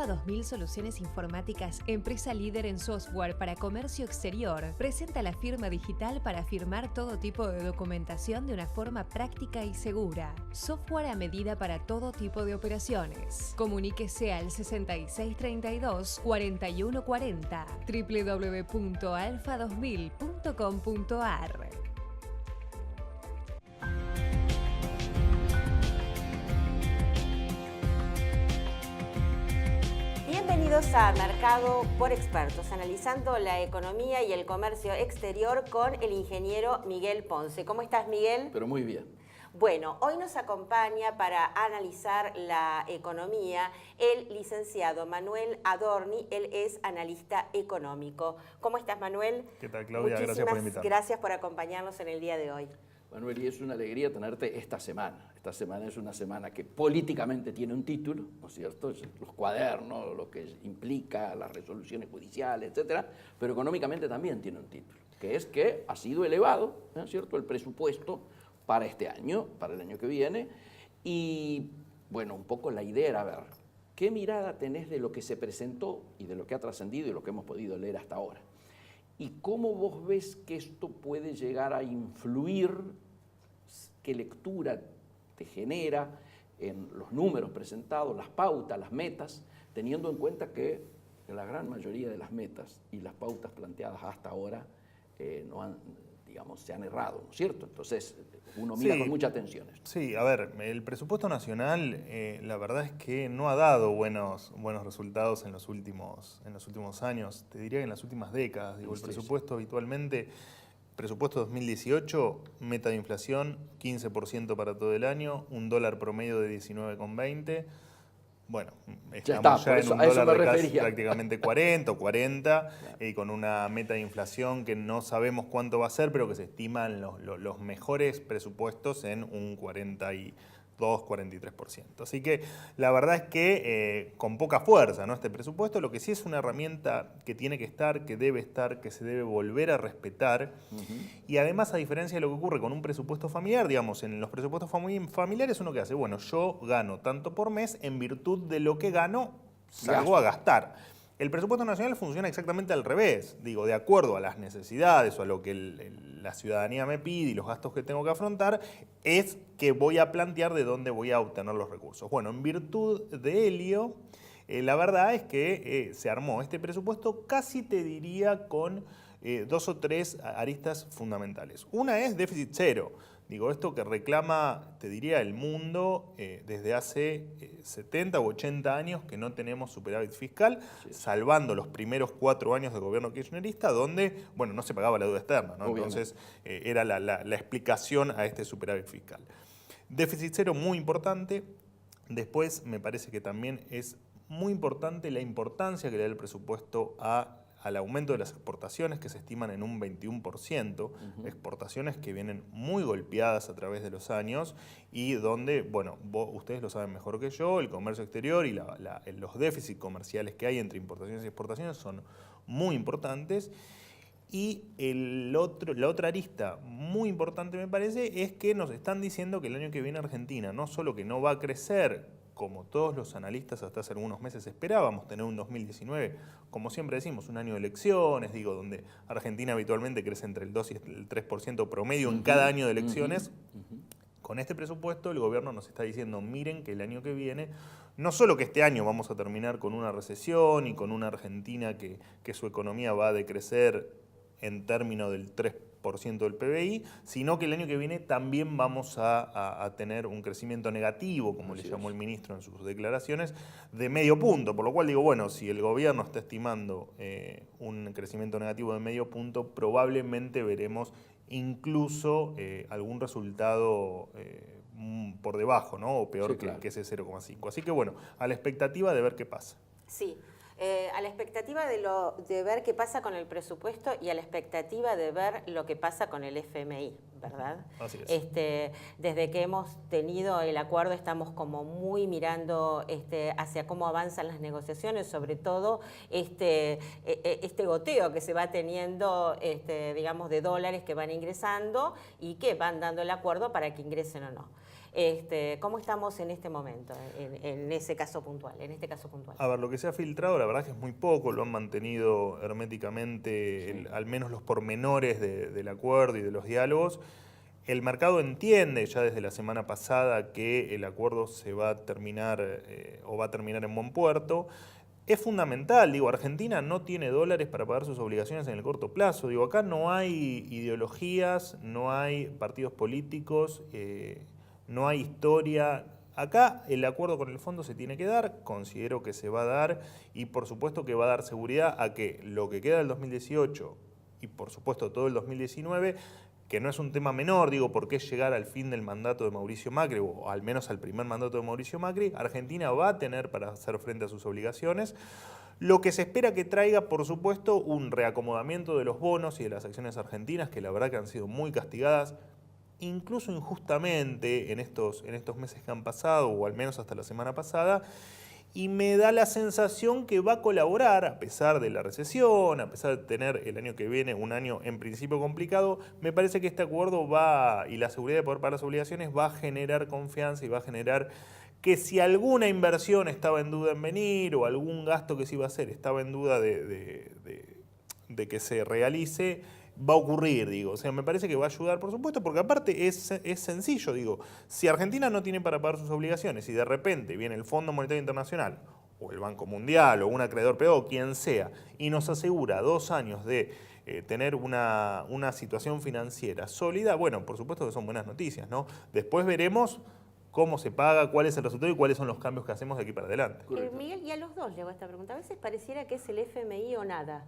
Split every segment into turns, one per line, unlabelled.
Alfa 2000 Soluciones Informáticas, empresa líder en software para comercio exterior, presenta la firma digital para firmar todo tipo de documentación de una forma práctica y segura. Software a medida para todo tipo de operaciones. Comuníquese al 6632 4140 www.alfa2000.com.ar.
Bienvenidos a Mercado por Expertos, analizando la economía y el comercio exterior con el ingeniero Miguel Ponce. ¿Cómo estás, Miguel?
Pero muy bien.
Bueno, hoy nos acompaña para analizar la economía el licenciado Manuel Adorni. Él es analista económico. ¿Cómo estás, Manuel?
¿Qué tal, Claudia? Gracias por invitarme.
Gracias por acompañarnos en el día de hoy.
Manuel, y es una alegría tenerte esta semana. Esta semana es una semana que políticamente tiene un título, ¿no es cierto? Los cuadernos, lo que implica las resoluciones judiciales, etcétera, pero económicamente también tiene un título, que es que ha sido elevado, ¿no es cierto?, el presupuesto para este año, para el año que viene, y bueno, un poco la idea era ver qué mirada tenés de lo que se presentó y de lo que ha trascendido y lo que hemos podido leer hasta ahora. ¿Y cómo vos ves que esto puede llegar a influir, qué lectura te genera en los números presentados, las pautas, las metas, teniendo en cuenta que la gran mayoría de las metas y las pautas planteadas hasta ahora no han, digamos, se han errado, ¿no es cierto? Entonces, uno mira con mucha atención esto.
Sí, a ver, el presupuesto nacional, la verdad es que no ha dado buenos resultados en los últimos años, te diría que en las últimas décadas. Digo, el presupuesto habitualmente, presupuesto 2018, meta de inflación 15% para todo el año, un dólar promedio de 19,20. Bueno, estamos ya en un dólar de casi prácticamente 40 o 40, claro, y con una meta de inflación que no sabemos cuánto va a ser, pero que se estiman los mejores presupuestos en un 42-43%. Así que la verdad es que con poca fuerza, ¿no?, este presupuesto, lo que sí es una herramienta que tiene que estar, que debe estar, que se debe volver a respetar. Y además, a diferencia de lo que ocurre con un presupuesto familiar, digamos, en los presupuestos familiares uno que hace, bueno, yo gano tanto por mes, en virtud de lo que gano, salgo a gastar. El presupuesto nacional funciona exactamente al revés, digo, de acuerdo a las necesidades o a lo que la ciudadanía me pide y los gastos que tengo que afrontar, es que voy a plantear de dónde voy a obtener los recursos. Bueno, en virtud de ello, la verdad es que se armó este presupuesto, casi te diría con dos o tres aristas fundamentales. Una es déficit cero. Digo, esto que reclama, te diría, el mundo desde hace 70 u 80 años que no tenemos superávit fiscal, salvando los primeros 4 años del gobierno kirchnerista, donde, bueno, no se pagaba la deuda externa, ¿no? Entonces, era la explicación a este superávit fiscal. Déficit cero muy importante. Después, me parece que también es muy importante la importancia que le da el presupuesto al aumento de las exportaciones, que se estiman en un 21%, exportaciones que vienen muy golpeadas a través de los años y donde, bueno, ustedes lo saben mejor que yo, el comercio exterior y los déficits comerciales que hay entre importaciones y exportaciones son muy importantes. Y la otra arista muy importante, me parece, es que nos están diciendo que el año que viene Argentina no solo que no va a crecer, como todos los analistas hasta hace algunos meses esperábamos, tener un 2019, como siempre decimos, un año de elecciones, digo, donde Argentina habitualmente crece entre el 2 y el 3% promedio en cada año de elecciones. Con este presupuesto el gobierno nos está diciendo, miren que el año que viene, no solo que este año vamos a terminar con una recesión y con una Argentina que su economía va a decrecer en términos del 3% del PBI, sino que el año que viene también vamos a tener un crecimiento negativo, como le llamó el ministro en sus declaraciones, de medio punto. Por lo cual digo, bueno, si el gobierno está estimando un crecimiento negativo de medio punto, probablemente veremos incluso algún resultado por debajo, ¿no?, o peor que ese 0,5. Así que bueno, a la expectativa de ver qué pasa.
Sí. A la expectativa de ver qué pasa con el presupuesto y a la expectativa de ver lo que pasa con el FMI, ¿verdad?
Así es.
Desde que hemos tenido el acuerdo estamos como muy mirando hacia cómo avanzan las negociaciones, sobre todo este goteo que se va teniendo, digamos, de dólares que van ingresando y que van dando el acuerdo para que ingresen o no. ¿Cómo estamos en este momento, en este caso puntual?
A ver, lo que se ha filtrado, la verdad es que es muy poco, lo han mantenido herméticamente, al menos los pormenores del acuerdo y de los diálogos. El mercado entiende ya desde la semana pasada que el acuerdo se va a terminar o va a terminar en buen puerto. Es fundamental, digo, Argentina no tiene dólares para pagar sus obligaciones en el corto plazo. Digo, acá no hay ideologías, no hay partidos políticos, no hay historia. Acá el acuerdo con el fondo se tiene que dar, considero que se va a dar y por supuesto que va a dar seguridad a que lo que queda del 2018 y por supuesto todo el 2019, que no es un tema menor, digo, porque es llegar al fin del mandato de Mauricio Macri, o al menos al primer mandato de Mauricio Macri, Argentina va a tener para hacer frente a sus obligaciones. Lo que se espera que traiga, por supuesto, un reacomodamiento de los bonos y de las acciones argentinas, que la verdad que han sido muy castigadas, incluso injustamente en estos meses que han pasado, o al menos hasta la semana pasada, y me da la sensación que va a colaborar, a pesar de la recesión, a pesar de tener el año que viene un año en principio complicado, me parece que este acuerdo va, y la seguridad de poder pagar las obligaciones, va a generar confianza y va a generar que si alguna inversión estaba en duda en venir, o algún gasto que se iba a hacer estaba en duda de que se realice, va a ocurrir, digo. O sea, me parece que va a ayudar, por supuesto, porque aparte es sencillo, digo. Si Argentina no tiene para pagar sus obligaciones y de repente viene el Fondo Monetario Internacional o el Banco Mundial o un acreedor privado, quien sea, y nos asegura 2 años de tener una situación financiera sólida, bueno, por supuesto que son buenas noticias, ¿no? Después veremos cómo se paga, cuál es el resultado y cuáles son los cambios que hacemos de aquí para adelante.
Miguel, y a los dos le hago esta pregunta. A veces pareciera que es el FMI o nada,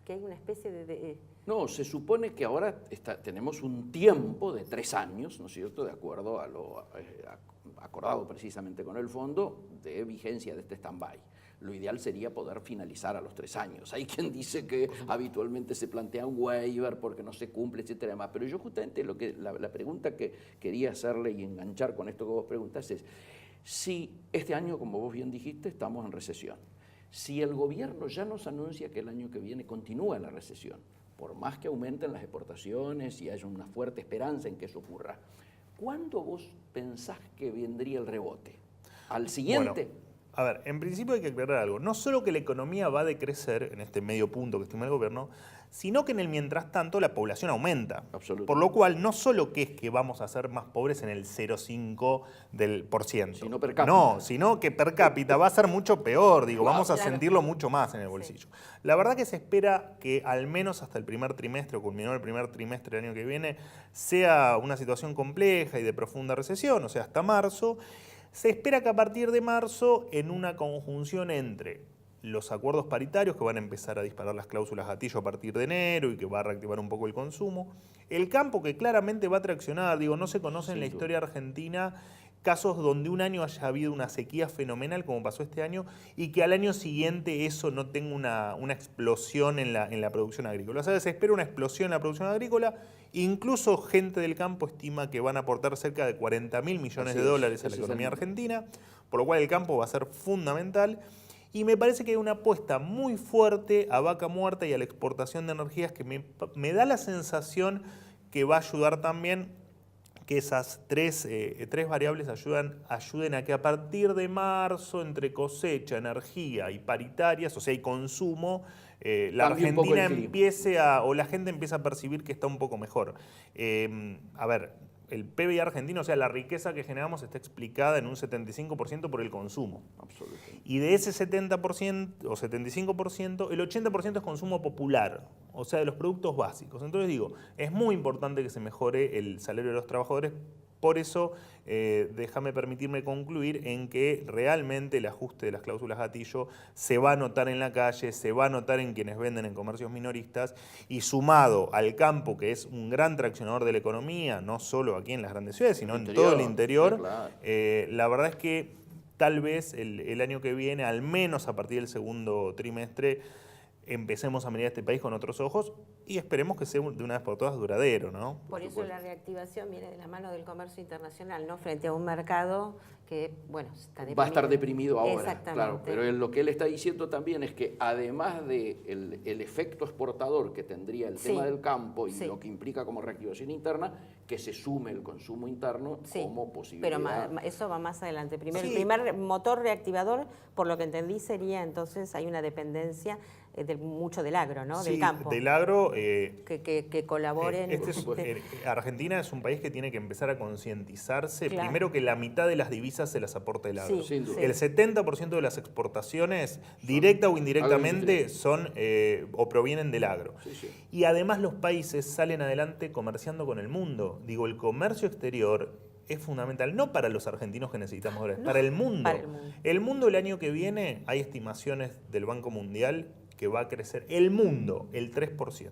que hay una especie de...
No, se supone que ahora tenemos un tiempo de 3 años, ¿no es cierto?, de acuerdo a lo acordado precisamente con el fondo, de vigencia de este stand-by. Lo ideal sería poder finalizar a los 3 años. Hay quien dice que habitualmente se plantea un waiver porque no se cumple, etcétera, demás. Pero yo justamente la pregunta que quería hacerle y enganchar con esto que vos preguntás es, si este año, como vos bien dijiste, estamos en recesión, si el gobierno ya nos anuncia que el año que viene continúa la recesión, por más que aumenten las exportaciones y haya una fuerte esperanza en que eso ocurra, ¿cuándo vos pensás que vendría el rebote? ¿Al siguiente?
Bueno, a ver, en principio hay que aclarar algo. No solo que la economía va a decrecer en este medio punto que estima el gobierno, sino que en el mientras tanto la población aumenta.
Absolutamente.
Por lo cual, no solo que es que vamos a ser más pobres en el 0,5%.
Sino per cápita.
No, sino que per cápita va a ser mucho peor, digo,
Claro,
vamos a
claro.
sentirlo mucho más en el bolsillo. Sí. La verdad que se espera que al menos hasta el primer trimestre, o culminó el primer trimestre del año que viene, sea una situación compleja y de profunda recesión, o sea, hasta marzo. Se espera que a partir de marzo, en una conjunción entre los acuerdos paritarios que van a empezar a disparar las cláusulas gatillo a partir de enero y que va a reactivar un poco el consumo, el campo que claramente va a traccionar, digo, no se conoce en la historia argentina casos donde un año haya habido una sequía fenomenal como pasó este año y que al año siguiente eso no tenga una explosión en la producción agrícola. O sea, se espera una explosión en la producción agrícola. Incluso gente del campo estima que van a aportar cerca de 40.000 millones de dólares a la economía argentina, por lo cual el campo va a ser fundamental. Y me parece que hay una apuesta muy fuerte a vaca muerta y a la exportación de energías que me da la sensación que va a ayudar también que esas tres variables ayuden a que a partir de marzo, entre cosecha, energía y paritarias, o sea, y consumo, la Argentina la gente empieza a percibir que está un poco mejor. A ver, el PBI argentino, o sea, la riqueza que generamos está explicada en un 75% por el consumo.
Absolutamente.
Y de ese 70% o 75%, el 80% es consumo popular, o sea, de los productos básicos. Entonces digo, es muy importante que se mejore el salario de los trabajadores. Por eso, déjame permitirme concluir en que realmente el ajuste de las cláusulas gatillo se va a notar en la calle, se va a notar en quienes venden en comercios minoristas y sumado al campo, que es un gran traccionador de la economía, no solo aquí en las grandes ciudades, sino en todo el interior, sí, claro. La verdad es que tal vez el año que viene, al menos a partir del segundo trimestre, empecemos a mirar este país con otros ojos. y esperemos que sea de una vez por todas duradero, ¿no?
Por eso la reactivación viene de la mano del comercio internacional, ¿no? Frente a un mercado que, bueno, está deprimido.
Va a estar deprimido ahora,
Exactamente.
claro. Pero lo que él está diciendo también es que además del efecto exportador que tendría el tema del campo y lo que implica como reactivación interna, que se sume el consumo interno como posibilidad.
Pero eso va más adelante. Primero, el primer motor reactivador, por lo que entendí, sería entonces hay una dependencia mucho del agro, ¿no? Del campo.
Del agro.
Que colaboren.
Argentina es un país que tiene que empezar a concientizarse.
Claro.
Primero que la mitad de las divisas se las aporta el agro.
Sí,
sin duda.
El 70% de las exportaciones, directa o indirectamente, son o provienen del agro.
Sí, sí.
Y además los países salen adelante comerciando con el mundo. Digo, el comercio exterior es fundamental, no para los argentinos que necesitamos dólares, para el mundo.
Para el mundo.
El mundo el año que viene, hay estimaciones del Banco Mundial que va a crecer el mundo el 3%.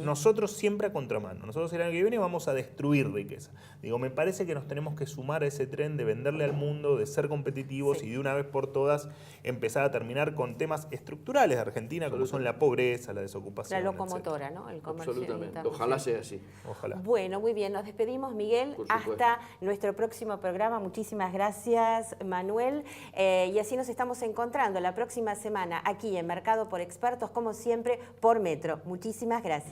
Nosotros siempre a contramano. Nosotros el año que viene vamos a destruir riqueza. Digo, me parece que nos tenemos que sumar a ese tren de venderle al mundo, de ser competitivos y de una vez por todas empezar a terminar con temas estructurales de Argentina, como son la pobreza, la desocupación.
La locomotora, ¿no? El comercio
Absolutamente.
internacional.
Ojalá sea así.
Ojalá.
Bueno, muy bien. Nos despedimos, Miguel.
Por supuesto.
Hasta nuestro próximo programa. Muchísimas gracias, Manuel. Y así nos estamos encontrando la próxima semana aquí en Mercado por Expertos, como siempre, por Metro. Muchísimas gracias.